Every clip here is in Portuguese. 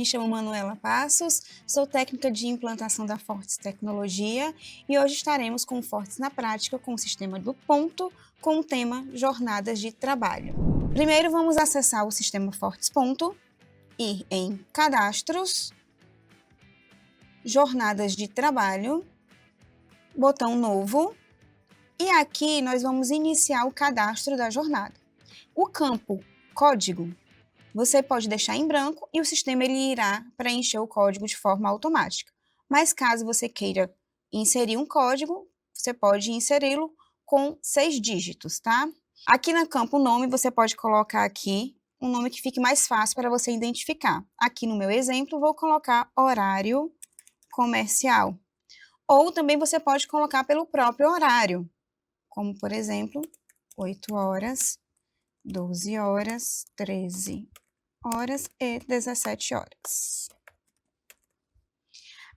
Me chamo Manuela Passos, sou técnica de implantação da Fortes Tecnologia e hoje estaremos com o Fortes na Prática com o sistema do ponto, com o tema Jornadas de Trabalho. Primeiro vamos acessar o sistema Fortes Ponto, ir em Cadastros, Jornadas de Trabalho, botão Novo, e aqui nós vamos iniciar o cadastro da jornada. O campo Código você pode deixar em branco e o sistema ele irá preencher o código de forma automática. Mas caso você queira inserir um código, você pode inseri-lo com 6 dígitos, tá? Aqui no campo nome, você pode colocar aqui um nome que fique mais fácil para você identificar. Aqui no meu exemplo, vou colocar horário comercial. Ou também você pode colocar pelo próprio horário, como por exemplo, 8 horas, 12 horas, 13 horas e 17 horas.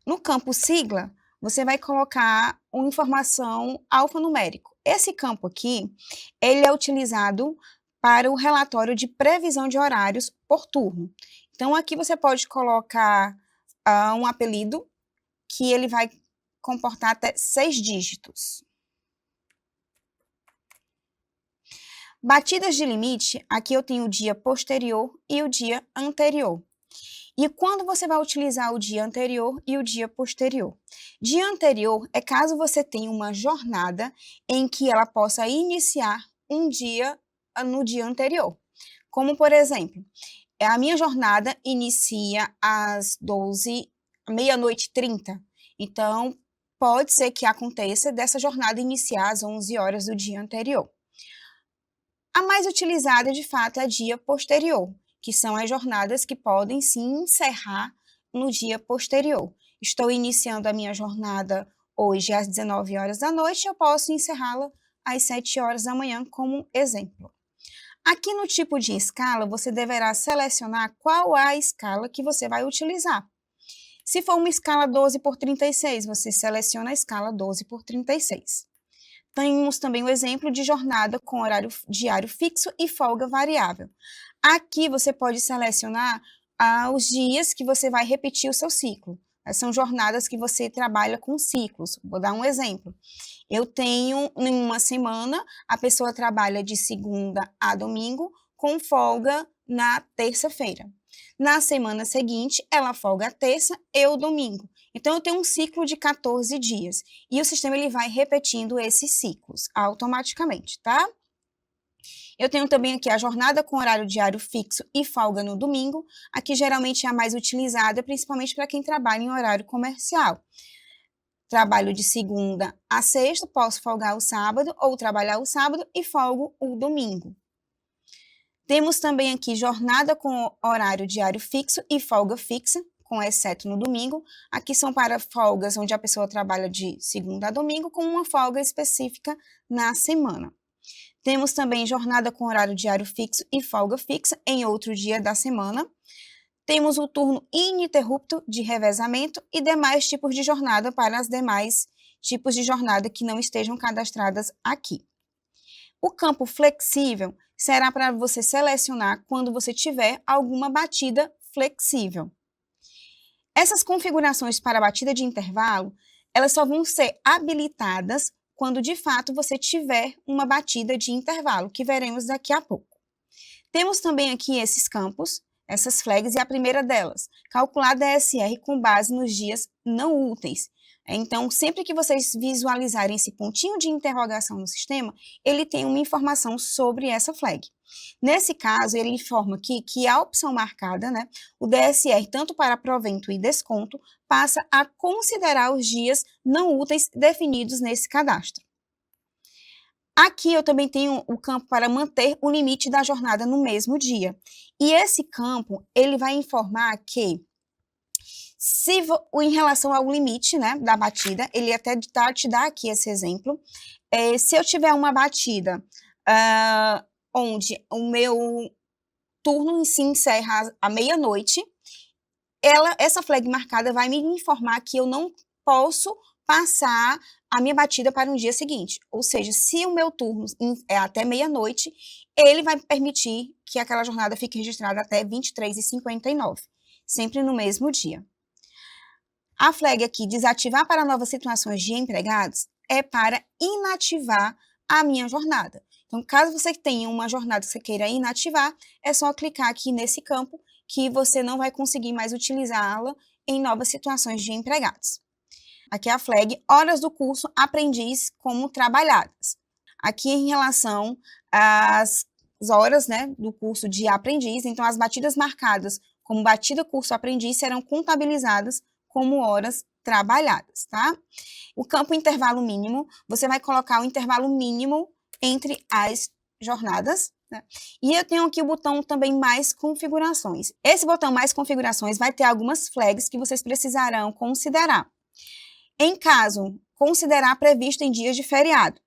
No campo sigla, você vai colocar uma informação alfanumérico. Esse campo aqui, ele é utilizado para o relatório de previsão de horários por turno. Então, aqui você pode colocar um apelido que ele vai comportar até 6 dígitos. Batidas de limite, aqui eu tenho o dia posterior e o dia anterior. E quando você vai utilizar o dia anterior e o dia posterior? Dia anterior é caso você tenha uma jornada em que ela possa iniciar um dia no dia anterior. Como, por exemplo, a minha jornada inicia às meia-noite e 30. Então, pode ser que aconteça dessa jornada iniciar às 11 horas do dia anterior. A mais utilizada, de fato, é a dia posterior, que são as jornadas que podem se encerrar no dia posterior. Estou iniciando a minha jornada hoje às 19 horas da noite, eu posso encerrá-la às 7 horas da manhã, como exemplo. Aqui no tipo de escala, você deverá selecionar qual é a escala que você vai utilizar. Se for uma escala 12x36, você seleciona a escala 12x36. Temos também o exemplo de jornada com horário diário fixo e folga variável. Aqui você pode selecionar os dias que você vai repetir o seu ciclo. São jornadas que você trabalha com ciclos. Vou dar um exemplo. Eu tenho, em uma semana, a pessoa trabalha de segunda a domingo, com folga na terça-feira. Na semana seguinte, ela folga a terça e o domingo. Então, eu tenho um ciclo de 14 dias. E o sistema ele vai repetindo esses ciclos automaticamente, tá? Eu tenho também aqui a jornada com horário diário fixo e folga no domingo. Aqui, geralmente, é a mais utilizada, principalmente para quem trabalha em horário comercial. Trabalho de segunda a sexta, posso folgar o sábado ou trabalhar o sábado e folgo o domingo. Temos também aqui jornada com horário diário fixo e folga fixa, com exceto no domingo. Aqui são para folgas onde a pessoa trabalha de segunda a domingo, com uma folga específica na semana. Temos também jornada com horário diário fixo e folga fixa em outro dia da semana. Temos o turno ininterrupto de revezamento e demais tipos de jornada para as demais tipos de jornada que não estejam cadastradas aqui. O campo flexível será para você selecionar quando você tiver alguma batida flexível. Essas configurações para batida de intervalo, elas só vão ser habilitadas quando de fato você tiver uma batida de intervalo, que veremos daqui a pouco. Temos também aqui esses campos, essas flags, e a primeira delas, calcular DSR com base nos dias não úteis. Então, sempre que vocês visualizarem esse pontinho de interrogação no sistema, ele tem uma informação sobre essa flag. Nesse caso, ele informa aqui que a opção marcada, o DSR, tanto para provento e desconto, passa a considerar os dias não úteis definidos nesse cadastro. Aqui eu também tenho o campo para manter o limite da jornada no mesmo dia. E esse campo, ele vai informar que, em relação ao limite, da batida, ele até te dá aqui esse exemplo. Se eu tiver uma batida onde o meu turno se encerra à meia-noite, essa flag marcada vai me informar que eu não posso passar a minha batida para um dia seguinte. Ou seja, se o meu turno é até meia-noite, ele vai permitir que aquela jornada fique registrada até 23h59. sempre no mesmo dia. A flag aqui, desativar para novas situações de empregados, é para inativar a minha jornada. Então, caso você tenha uma jornada que você queira inativar, é só clicar aqui nesse campo que você não vai conseguir mais utilizá-la em novas situações de empregados. Aqui é a flag, horas do curso aprendiz como trabalhadas. Aqui em relação às horas, né, do curso de aprendiz, então as batidas marcadas como batida curso aprendiz serão contabilizadas como horas trabalhadas, tá? O campo intervalo mínimo, você vai colocar o intervalo mínimo entre as jornadas, né? E eu tenho aqui o botão também mais configurações. Esse botão mais configurações vai ter algumas flags que vocês precisarão considerar. Em caso, considerar previsto em dias de feriado.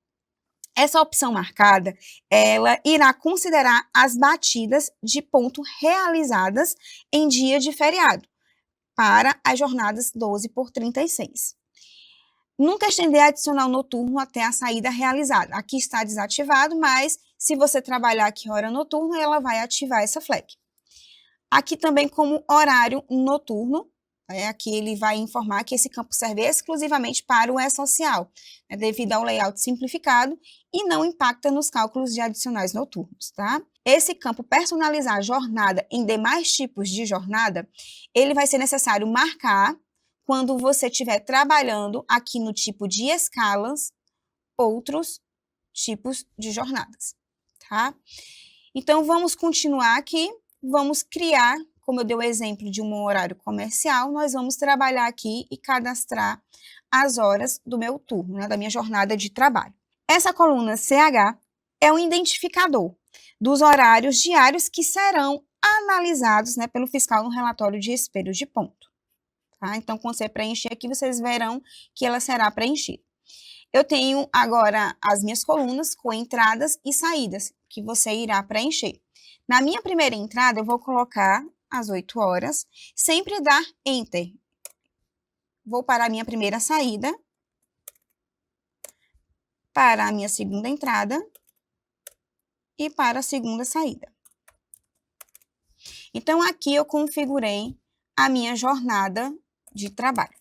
Essa opção marcada, ela irá considerar as batidas de ponto realizadas em dia de feriado, para as jornadas 12 por 36. Nunca estender adicional noturno até a saída realizada. Aqui está desativado, mas se você trabalhar aqui hora noturna, ela vai ativar essa flag. Aqui também como horário noturno, aqui ele vai informar que esse campo serve exclusivamente para o E-Social, devido ao layout simplificado e não impacta nos cálculos de adicionais noturnos, tá? Esse campo personalizar a jornada em demais tipos de jornada, ele vai ser necessário marcar quando você estiver trabalhando aqui no tipo de escalas, outros tipos de jornadas, tá? Então, vamos continuar aqui, vamos criar, como eu dei o exemplo de um horário comercial, nós vamos trabalhar aqui e cadastrar as horas do meu turno, né, da minha jornada de trabalho. Essa coluna CH é um identificador dos horários diários que serão analisados, né, pelo fiscal no relatório de espelho de ponto. Tá? Então, quando você preencher aqui, vocês verão que ela será preenchida. Eu tenho agora as minhas colunas com entradas e saídas, que você irá preencher. Na minha primeira entrada, eu vou colocar às 8 horas, sempre dar Enter. Vou para a minha primeira saída, para a minha segunda entrada e para a segunda saída. Então, aqui eu configurei a minha jornada de trabalho.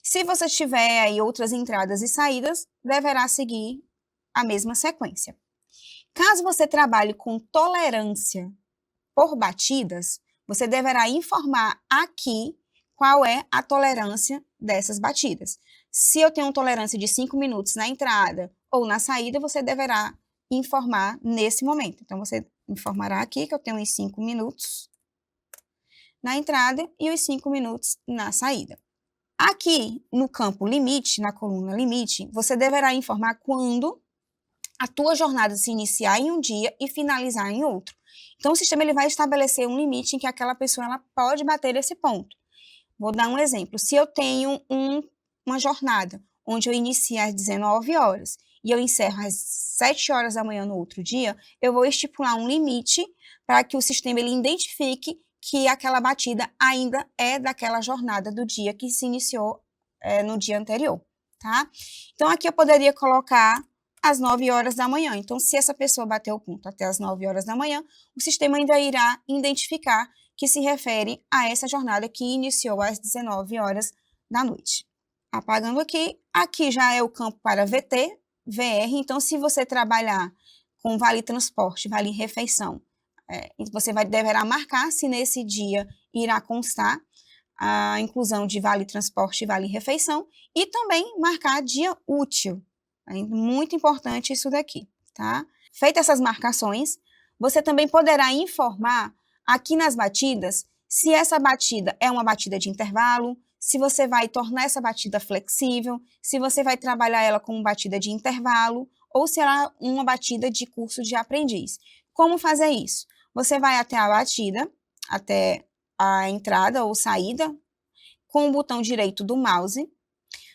Se você tiver aí outras entradas e saídas, deverá seguir a mesma sequência. Caso você trabalhe com tolerância por batidas, você deverá informar aqui qual é a tolerância dessas batidas. Se eu tenho tolerância de 5 minutos na entrada ou na saída, você deverá informar nesse momento. Então, você informará aqui que eu tenho os 5 minutos na entrada e os 5 minutos na saída. Aqui no campo limite, na coluna limite, você deverá informar quando a tua jornada se iniciar em um dia e finalizar em outro. Então, o sistema ele vai estabelecer um limite em que aquela pessoa ela pode bater esse ponto. Vou dar um exemplo. Se eu tenho uma jornada onde eu inicio às 19 horas e eu encerro às 7 horas da manhã no outro dia, eu vou estipular um limite para que o sistema ele identifique que aquela batida ainda é daquela jornada do dia que se iniciou no dia anterior, tá? Então, aqui eu poderia colocar às 9 horas da manhã. Então, se essa pessoa bater o ponto até às 9 horas da manhã, o sistema ainda irá identificar que se refere a essa jornada que iniciou às 19 horas da noite. Apagando aqui, aqui já é o campo para VT, VR. Então, se você trabalhar com vale transporte, vale refeição, você deverá marcar se nesse dia irá constar a inclusão de vale transporte e vale refeição e também marcar dia útil. É muito importante isso daqui, tá? Feitas essas marcações, você também poderá informar aqui nas batidas se essa batida é uma batida de intervalo, se você vai tornar essa batida flexível, se você vai trabalhar ela como batida de intervalo ou se ela é uma batida de curso de aprendiz. Como fazer isso? Você vai até a batida, até a entrada ou saída, com o botão direito do mouse,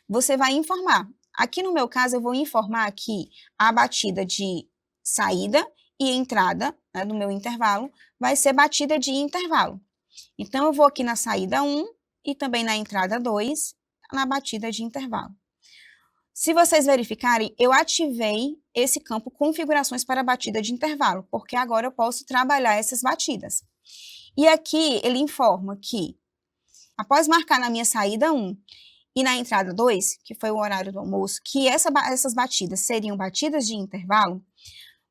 você vai informar. Aqui no meu caso, eu vou informar que a batida de saída e entrada, né, do meu intervalo, vai ser batida de intervalo. Então, eu vou aqui na saída 1 e também na entrada 2, na batida de intervalo. Se vocês verificarem, eu ativei esse campo configurações para batida de intervalo, porque agora eu posso trabalhar essas batidas. E aqui ele informa que, após marcar na minha saída 1 e na entrada 2, que foi o horário do almoço, que essas batidas seriam batidas de intervalo,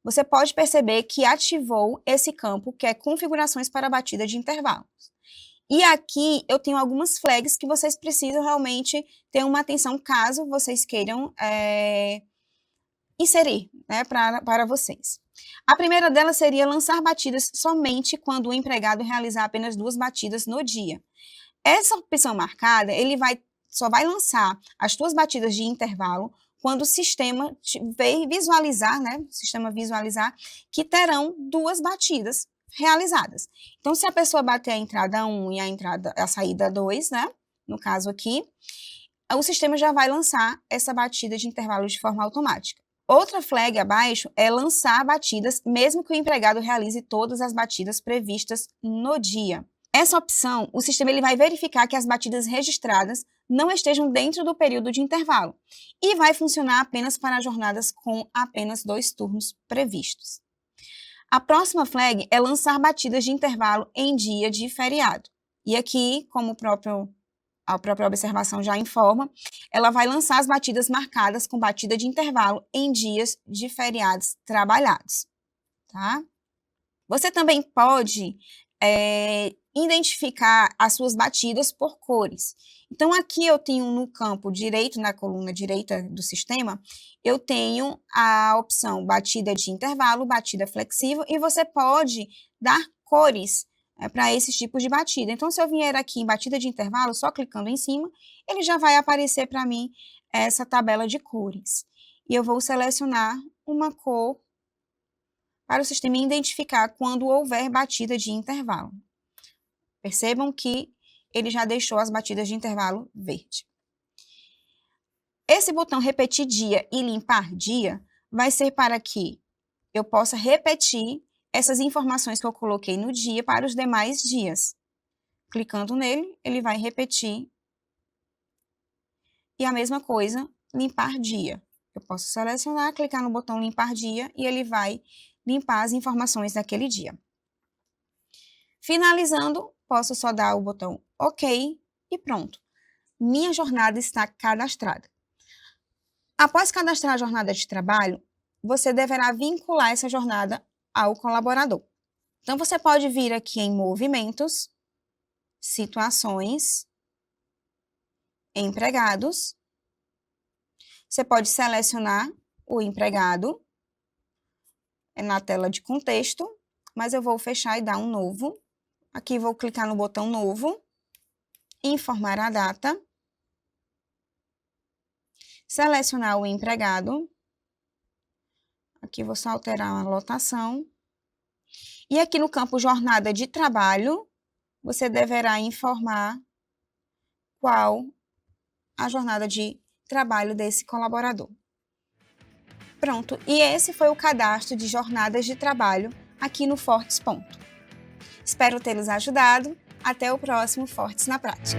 você pode perceber que ativou esse campo, que é configurações para batida de intervalos. E aqui eu tenho algumas flags que vocês precisam realmente ter uma atenção caso vocês queiram inserir, né, para vocês. A primeira delas seria lançar batidas somente quando o empregado realizar apenas 2 batidas no dia. Essa opção marcada, ele só vai lançar as 2 batidas de intervalo quando o sistema visualizar, né, o sistema visualizar que terão 2 batidas realizadas. Então, se a pessoa bater a entrada 1 e a saída 2, né, no caso aqui, o sistema já vai lançar essa batida de intervalo de forma automática. Outra flag abaixo é lançar batidas, mesmo que o empregado realize todas as batidas previstas no dia. Essa opção, o sistema ele vai verificar que as batidas registradas não estejam dentro do período de intervalo e vai funcionar apenas para jornadas com apenas 2 turnos previstos. A próxima flag é lançar batidas de intervalo em dia de feriado. E aqui, como a própria observação já informa, ela vai lançar as batidas marcadas com batida de intervalo em dias de feriados trabalhados, tá? Você também pode identificar as suas batidas por cores. Então, aqui eu tenho no campo direito, na coluna direita do sistema, eu tenho a opção batida de intervalo, batida flexível, e você pode dar cores para esses tipos de batida. Então, se eu vier aqui em batida de intervalo, só clicando em cima, ele já vai aparecer para mim essa tabela de cores. E eu vou selecionar uma cor para o sistema identificar quando houver batida de intervalo. Percebam que ele já deixou as batidas de intervalo verde. Esse botão repetir dia e limpar dia vai ser para que eu possa repetir essas informações que eu coloquei no dia para os demais dias. Clicando nele, ele vai repetir. E a mesma coisa, limpar dia. Eu posso selecionar, clicar no botão limpar dia e ele vai limpar as informações daquele dia. Finalizando, posso só dar o botão OK e pronto. Minha jornada está cadastrada. Após cadastrar a jornada de trabalho, você deverá vincular essa jornada ao colaborador. Então, você pode vir aqui em Movimentos, Situações, Empregados. Você pode selecionar o empregado na tela de contexto, mas eu vou fechar e dar um novo. Aqui vou clicar no botão novo, informar a data, selecionar o empregado. Aqui vou só alterar a lotação. E aqui no campo jornada de trabalho, você deverá informar qual a jornada de trabalho desse colaborador. Pronto, e esse foi o cadastro de jornadas de trabalho aqui no Fortes Ponto. Espero tê-los ajudado. Até o próximo Fortes na Prática.